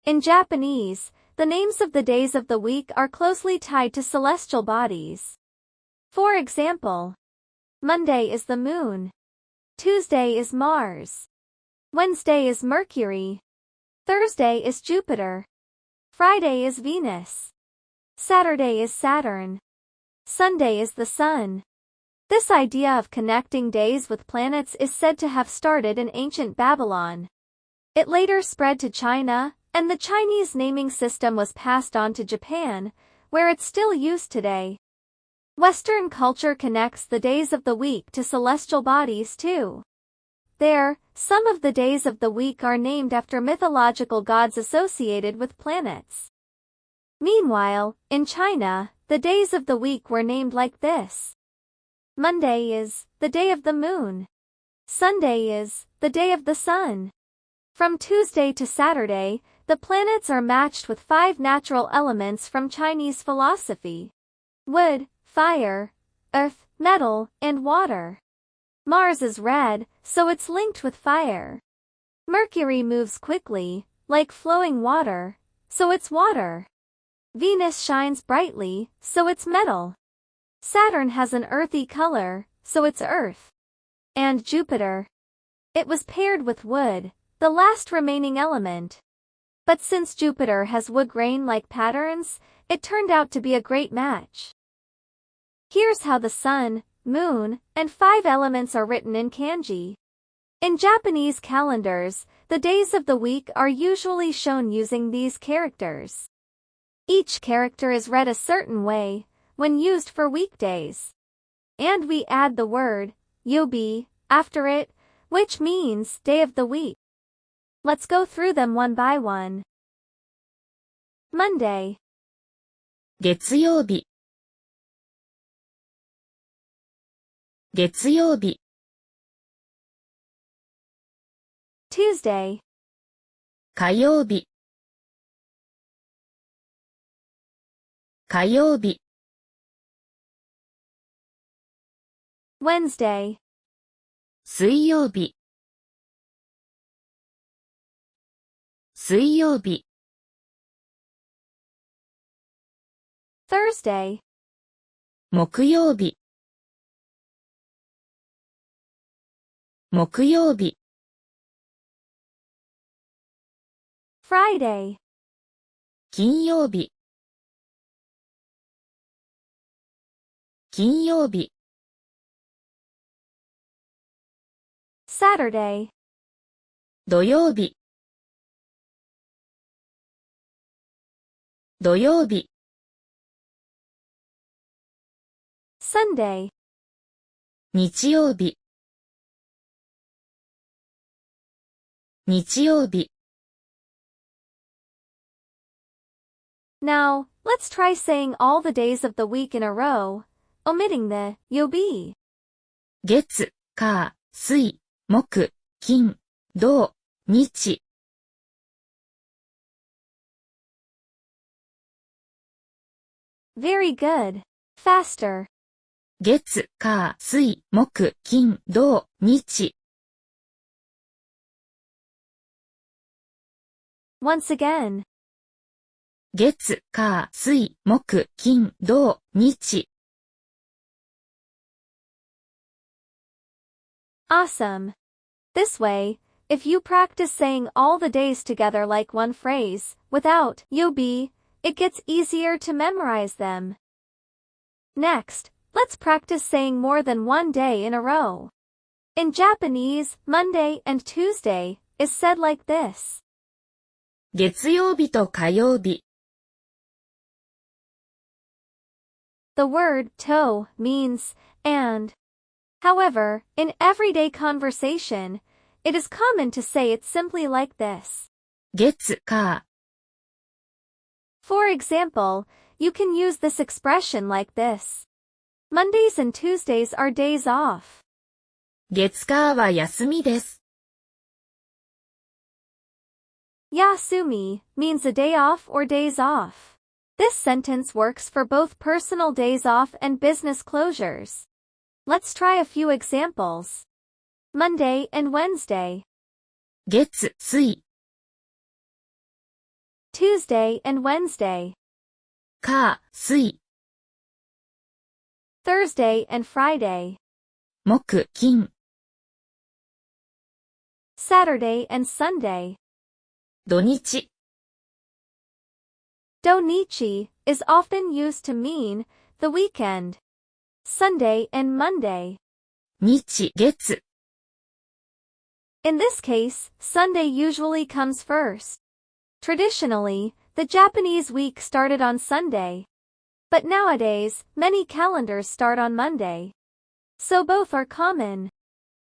In Japanese, the names of the days of the week are closely tied to celestial bodies. For example, Monday is the moon. Tuesday is Mars. Wednesday is Mercury. Thursday is Jupiter. Friday is Venus. Saturday is Saturn. Sunday is the Sun. This idea of connecting days with planets is said to have started in ancient Babylon. It later spread to China, and the Chinese naming system was passed on to Japan, where it's still used today. Western culture connects the days of the week to celestial bodies too. There, some of the days of the week are named after mythological gods associated with planets. Meanwhile, in China, the days of the week were named like this. Monday is the day of the moon. Sunday is the day of the sun. From Tuesday to Saturday, the planets are matched with 5 natural elements from Chinese philosophy: wood, fire, earth, metal, and water. Mars is red, so it's linked with fire. Mercury moves quickly, like flowing water, so it's water. Venus shines brightly, so it's metal. Saturn has an earthy color, so it's earth. And Jupiter. It was paired with wood, the last remaining element. But since Jupiter has wood grain-like patterns, it turned out to be a great match. Here's how the sun, moon, and 5 elements are written in kanji. In Japanese calendars, the days of the week are usually shown using these characters. Each character is read a certain way when used for weekdays. And we add the word yobi after it, which means day of the week. Let's go through them one by one. Monday. 月曜日。月曜日。Tuesday. 火曜日。火曜日。Wednesday. 水曜日。水曜日。Thursday. 木曜日。木曜日。Friday. 金曜日。金曜日。Saturday. 土曜日。土曜日。Sunday. 日曜日。日曜日。Now, let's try saying all the days of the week in a row, omitting the yobi. 月、火、水、木、金、土、日。Very good. Faster. 月、火、水、木、金、土、日。Once again. 月、火、水、木、金、土、日。Awesome. This way, if you practice saying all the days together like one phrase, without yobi, it gets easier to memorize them. Next, let's practice saying more than one day in a row. In Japanese, Monday and Tuesday is said like this. 月曜日と火曜日。The word to means and. However, in everyday conversation, it is common to say it simply like this. 月、火。For example, you can use this expression like this. Mondays and Tuesdays are days off. 月火は休みです。Yasumi means a day off or days off. This sentence works for both personal days off and business closures. Let's try a few examples. Monday and Wednesday. 月、水。Tuesday and Wednesday. 火、水、 Thursday and Friday. 木、金、 Saturday and Sunday. 土日、 Donichi is often used to mean the weekend. Sunday and Monday. 日、月、 In this case, Sunday usually comes first. Traditionally, the Japanese week started on Sunday. But nowadays, many calendars start on Monday. So both are common.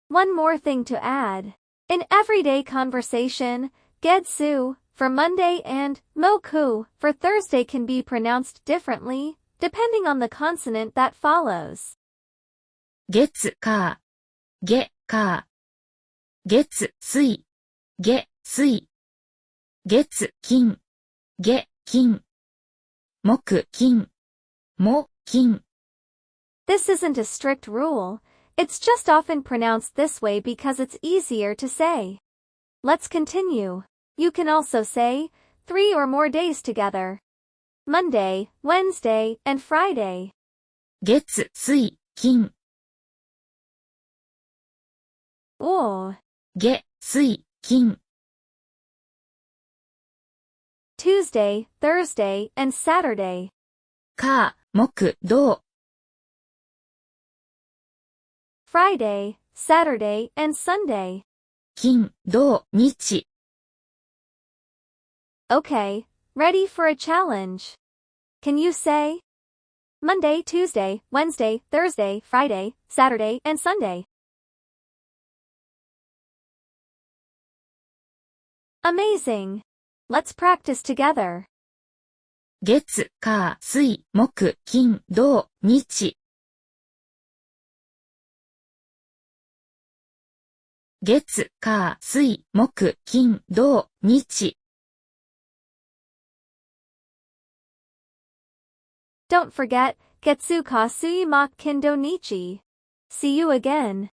One more thing to add. In everyday conversation, Getsu for Monday and Moku for Thursday can be pronounced differently, depending on the consonant that follows. 月、火、下、火、月、水、下、水、月、金、下、金、木、金、も、金。 This isn't a strict rule, it's just often pronounced this way because it's easier to say. Let's continue. You can also say 3 or more days together. Monday, Wednesday, and Friday. 月、水、金、 Or 下、水、金、 Tuesday, Thursday, and Saturday. 火、木、土、 Friday, Saturday, and Sunday. 金、土、日。 Okay, ready for a challenge. Can you say Monday, Tuesday, Wednesday, Thursday, Friday, Saturday, and Sunday? Amazing! Let's practice together. 月、火、水、木、金、土、日。月、火、水、木、金、土、日。 Don't forget, Getsu ka Sui Mak Kindo Nichi. See you again.